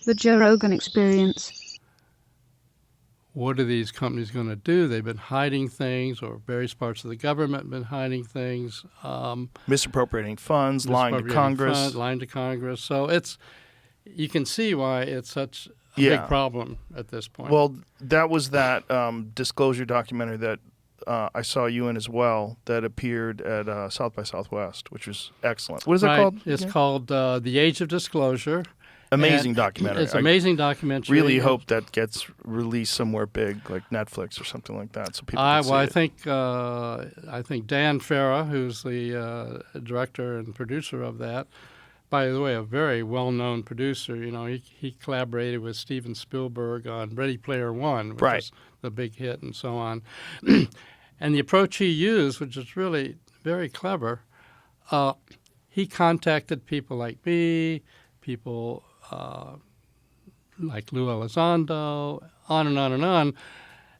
The Joe Rogan Experience. What are these companies going to do? They've been hiding things, or various parts of the government have been hiding things. Misappropriating funds, lying to Congress. Lying to Congress. So you can see why it's such a Yeah. big problem at this point. Well, that was that disclosure documentary that I saw you in as well that appeared at South by Southwest, which was excellent. What is it called? It's called The Age of Disclosure. Amazing documentary. It's an amazing documentary. Really hope that gets released somewhere big, like Netflix or something like that, so people can see it. I think Dan Farah, who's the director and producer of that, by the way, a very well-known producer. You know, he collaborated with Steven Spielberg on Ready Player One, which was the big hit, and so on. And the approach he used, which is really very clever, he contacted people like me, people like Lou Elizondo, on and on and on,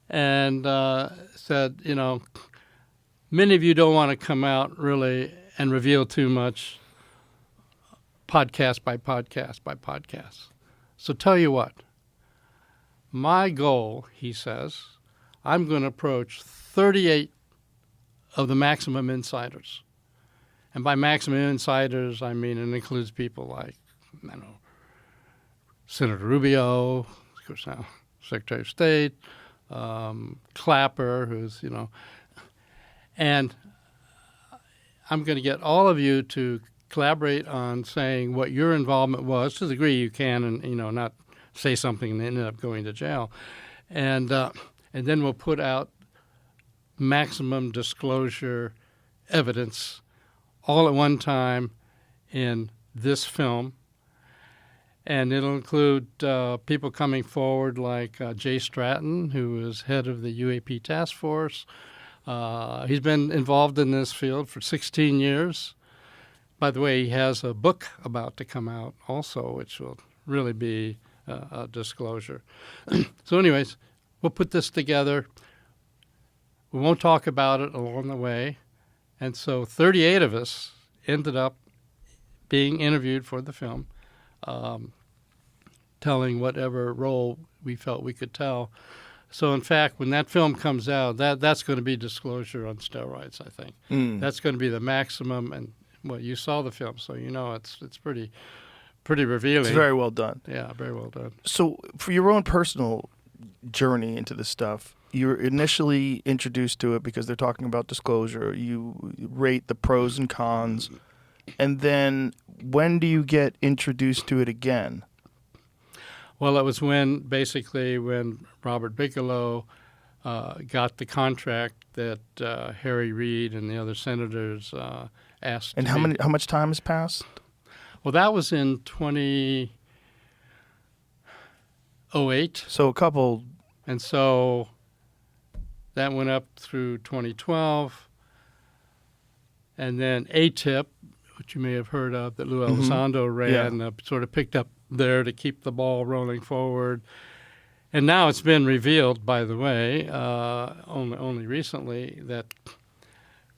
and said, you know, many of you don't want to come out really and reveal too much podcast by podcast by podcast. So tell you what, my goal, he says, I'm going to approach 38 of the maximum insiders. And by maximum insiders, I mean it includes people like, I don't know, Senator Rubio, of course now Secretary of State, Clapper, who's, you know, and I'm going to get all of you to collaborate on saying what your involvement was to the degree you can, and, you know, not say something and end up going to jail. And then we'll put out maximum disclosure evidence all at one time in this film. And it'll include people coming forward like Jay Stratton, who is head of the UAP task force. He's been involved in this field for 16 years. By the way, he has a book about to come out also, which will really be a disclosure. So anyways, we'll put this together. We won't talk about it along the way. And so 38 of us ended up being interviewed for the film, telling whatever role we felt we could tell. So, in fact, when that film comes out, that's going to be disclosure on steroids, I think. That's going to be the maximum. And, well, you saw the film, so you know it's pretty revealing. It's very well done. Yeah, very well done. So, for your own personal journey into this stuff, you're initially introduced to it because they're talking about disclosure. You rate the pros and cons. And then when do you get introduced to it again? Well, it was when Robert Bigelow got the contract that Harry Reid and the other senators asked. And how much time has passed? Well, that was in 2008. So a couple. And so that went up through 2012. And then ATIP, which you may have heard of, that Lou Elizondo ran, sort of picked up there to keep the ball rolling forward. And now it's been revealed, by the way, only recently, that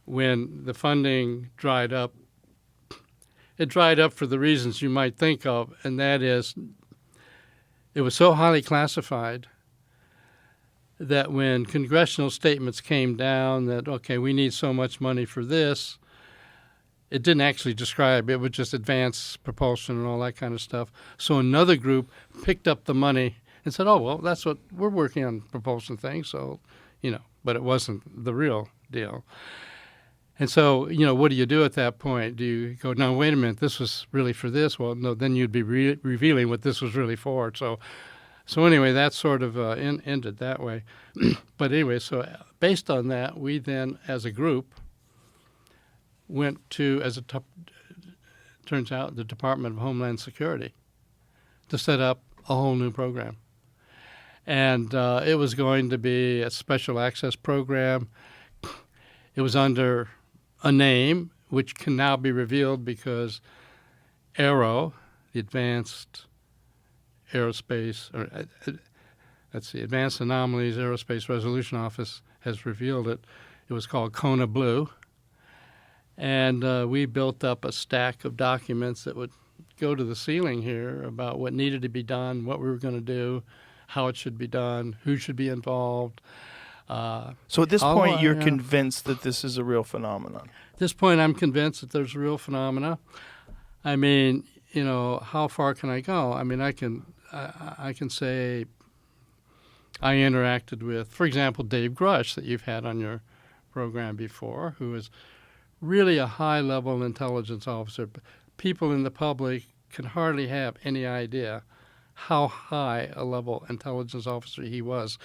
when the funding dried up, it dried up for the reasons you might think of, and that is it was so highly classified that when congressional statements came down that, okay, we need so much money for this, it didn't actually describe, it would just advance propulsion and all that kind of stuff. So another group picked up the money and said, oh, well, that's what we're working on, propulsion things, so, you know, but it wasn't the real deal. And so, you know, what do you do at that point? Do you go, no, wait a minute, this was really for this? Well, no, then you'd be revealing what this was really for. So anyway, that sort of ended that way. But anyway, so based on that, we then, as a group, went to, turns out, the Department of Homeland Security to set up a whole new program. And it was going to be a special access program. It was under a name, which can now be revealed because AARO, the Advanced Aerospace, Advanced Anomalies Aerospace Resolution Office has revealed it. It was called Kona Blue. And we built up a stack of documents that would go to the ceiling here about what needed to be done, what we were going to do, how it should be done, who should be involved. So at this point, you're convinced that this is a real phenomenon. At this point, I'm convinced that there's a real phenomena. I mean, how far can I go? I mean, I can say I interacted with, for example, Dave Grush that you've had on your program before, who is really a high-level intelligence officer. People in the public can hardly have any idea how high a level intelligence officer he was.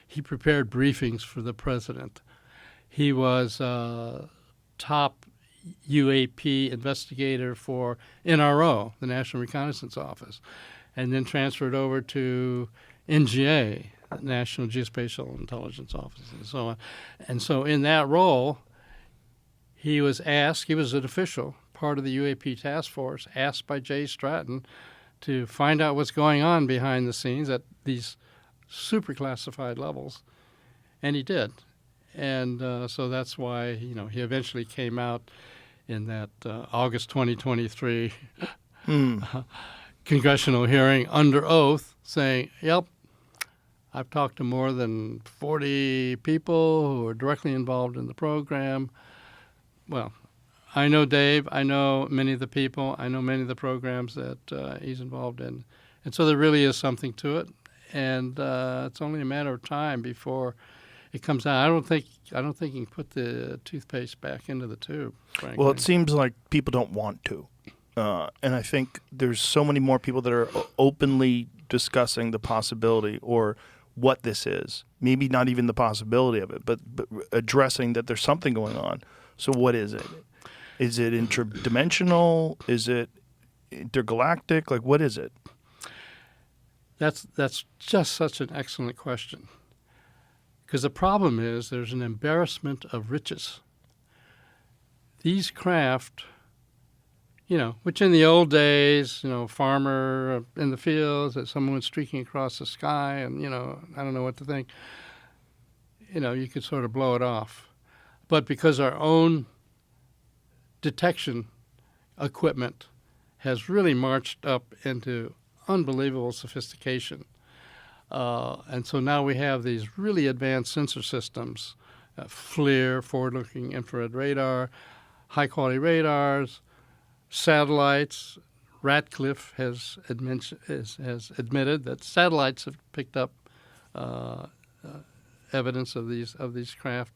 He prepared briefings for the president. He was top UAP investigator for NRO, the National Reconnaissance Office, and then transferred over to NGA, National Geospatial Intelligence Office, and so on. And so in that role, he was asked, he was an official, part of the UAP task force, asked by Jay Stratton to find out what's going on behind the scenes at these super classified levels, and he did. And so that's why, he eventually came out in that August 2023 congressional hearing under oath saying, yep, I've talked to more than 40 people who are directly involved in the program. Well, I know Dave. I know many of the people. I know many of the programs that he's involved in. And so there really is something to it. And it's only a matter of time before it comes out. I don't think you can put the toothpaste back into the tube, frankly. Well, it seems like people don't want to. And I think there's so many more people that are openly discussing the possibility or what this is. Maybe not even the possibility of it, but addressing that there's something going on. So what is it? Is it interdimensional? Is it intergalactic? Like, what is it? That's just such an excellent question. Because the problem is there's an embarrassment of riches. These craft, which in the old days, farmer in the fields, that someone was streaking across the sky and, I don't know what to think, you could sort of blow it off. But because our own detection equipment has really marched up into unbelievable sophistication, and so now we have these really advanced sensor systems, FLIR, forward-looking infrared radar, high-quality radars, satellites. Ratcliffe has admitted that satellites have picked up evidence of these craft,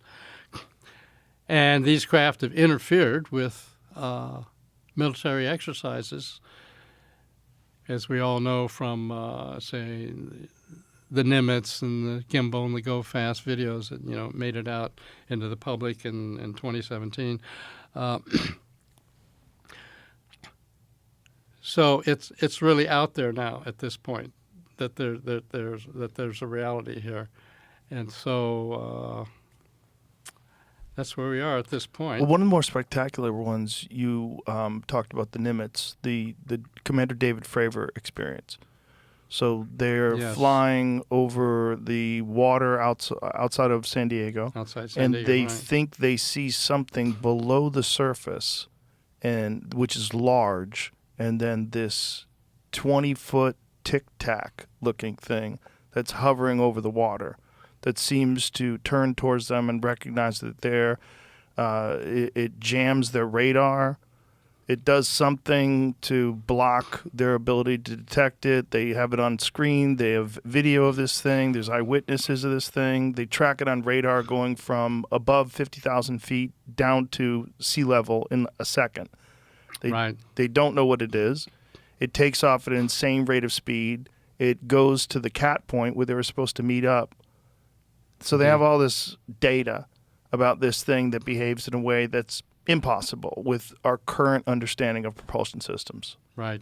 and these craft have interfered with military exercises, as we all know from, say, the Nimmits and the Gimbal and the Go Fast videos that made it out into the public in 2017. So it's really out there now at this point that there's a reality here, and so that's where we are at this point. Well, one of the more spectacular ones you talked about, the Nimmits, the Commander David Fravor experience. So they're flying over the water outside of San Diego, and they think they see something below the surface, and which is large, and then this 20-foot tic-tac looking thing that's hovering over the water that seems to turn towards them and recognize that they're it jams their radar. It does something to block their ability to detect it. They have it on screen. They have video of this thing. There's eyewitnesses of this thing. They track it on radar going from above 50,000 feet down to sea level in a second. They don't know what it is. It takes off at an insane rate of speed. It goes to the cat point where they were supposed to meet up. So they have all this data about this thing that behaves in a way that's impossible with our current understanding of propulsion systems. Right.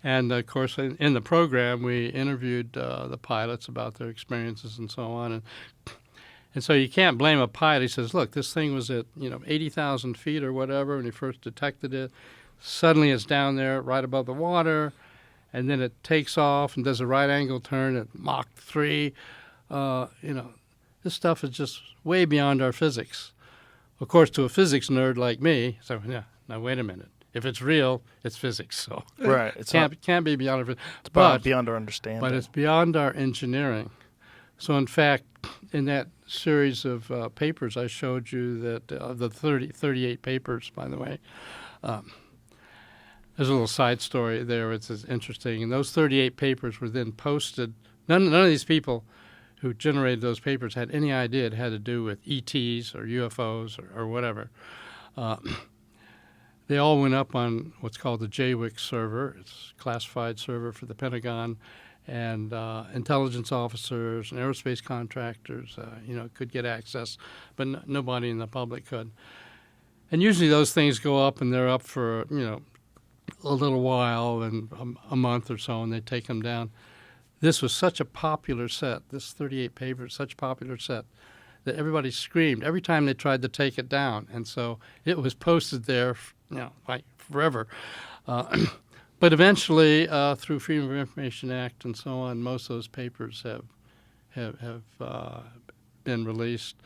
And, of course, in the program, we interviewed the pilots about their experiences and so on. And so you can't blame a pilot. He says, look, this thing was at 80,000 feet or whatever when he first detected it. Suddenly it's down there right above the water, and then it takes off and does a right-angle turn at Mach 3. This stuff is just way beyond our physics. Of course, to a physics nerd like me, so, yeah, now wait a minute. if it's real, it's physics. So Right. can't be beyond our, it's beyond our understanding. but it's beyond our engineering. So in fact, in that series of papers I showed you, that the 38 papers, by the way, there's a little side story there. It's interesting. And those 38 papers were then posted. None of these people who generated those papers had any idea it had to do with ETs or UFOs or whatever. They all went up on what's called the JWIC server. It's a classified server for the Pentagon, and intelligence officers and aerospace contractors, could get access, but nobody in the public could. And usually those things go up, and they're up for a little while, and a month or so, and they take them down. This was such a popular set. This 38 papers, such a popular set, that everybody screamed every time they tried to take it down, and so it was posted there, like forever. But eventually, through Freedom of Information Act and so on, most of those papers have been released.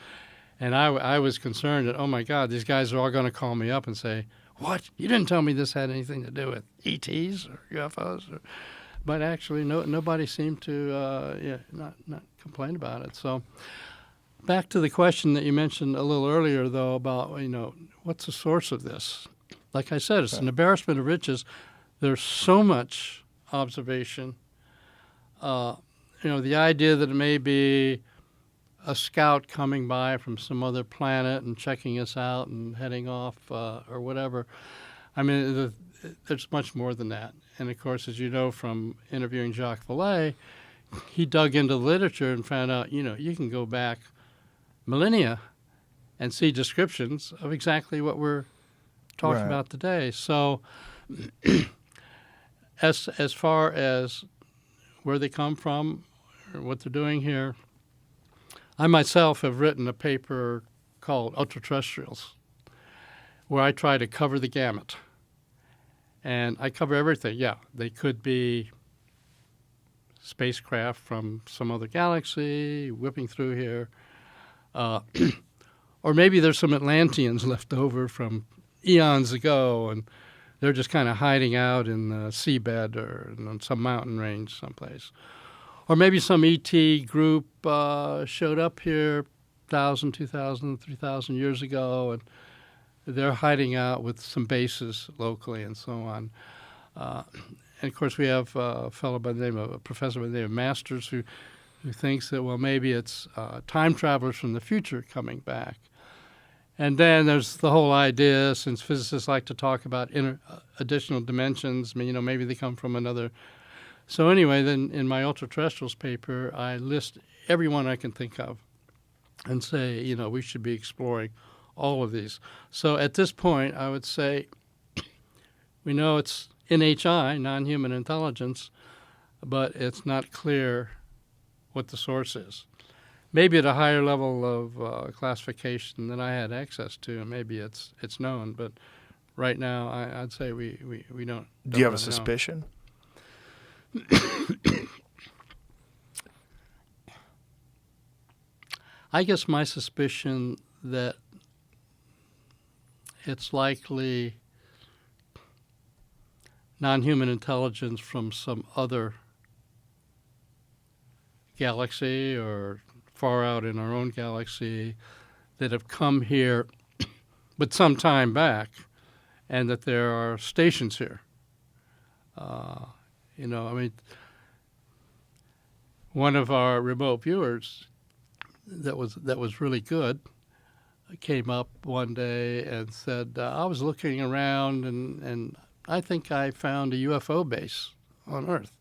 And I was concerned that, oh my God, these guys are all going to call me up and say, "What? You didn't tell me this had anything to do with ETs or UFOs?" But actually, nobody seemed to not complain about it. So back to the question that you mentioned a little earlier, though, about what's the source of this? Like I said, it's an embarrassment of riches. There's so much observation. The idea that it may be a scout coming by from some other planet and checking us out and heading off or whatever. I mean, there's much more than that. And, of course, as you know from interviewing Jacques Vallée, he dug into the literature and found out, you can go back millennia and see descriptions of exactly what we're talking about today. So as far as where they come from or what they're doing here, I myself have written a paper called Ultraterrestrials, where I try to cover the gamut. And I cover everything. Yeah, they could be spacecraft from some other galaxy whipping through here. Or maybe there's some Atlanteans left over from eons ago, and they're just kind of hiding out in the seabed or in some mountain range someplace. Or maybe some ET group showed up here 1,000, 2,000, 3,000 years ago, and they're hiding out with some bases locally and so on. And, of course, we have a fellow by the name of, a professor by the name of Masters who thinks that, well, maybe it's time travelers from the future coming back. And then there's the whole idea, since physicists like to talk about additional dimensions, maybe they come from another. So anyway, then in my Ultraterrestrials paper, I list everyone I can think of and say, we should be exploring all of these. So at this point, I would say we know it's NHI, non-human intelligence, but it's not clear what the source is. Maybe at a higher level of classification than I had access to, maybe it's known. But right now, I'd say we don't. Do you have a know. suspicion? I guess my suspicion that it's likely non-human intelligence from some other galaxy or far out in our own galaxy that have come here but some time back, and that there are stations here. One of our remote viewers that was really good came up one day and said, I was looking around and I think I found a UFO base on Earth.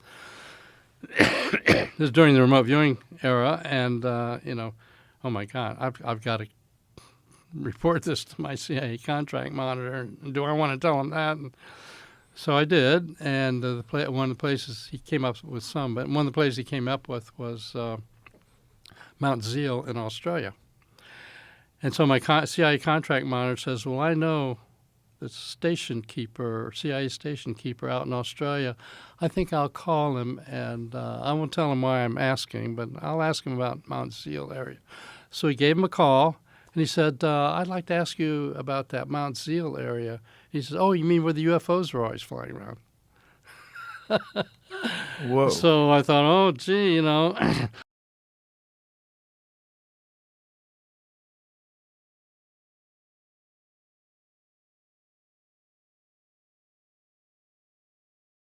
This is during the remote viewing era, and oh my God, I've got to report this to my CIA contract monitor. And do I want to tell him that? And so I did, and one of the places he came up with but one of the places he came up with was Mount Zeal in Australia. And so my CIA contract monitor says, well, I know the station keeper, CIA station keeper out in Australia. I think I'll call him, and I won't tell him why I'm asking, but I'll ask him about Mount Zeal area. So he gave him a call, and he said, I'd like to ask you about that Mount Zeal area. He says, "Oh, you mean where the UFOs were always flying around?" Whoa. So I thought, oh, gee,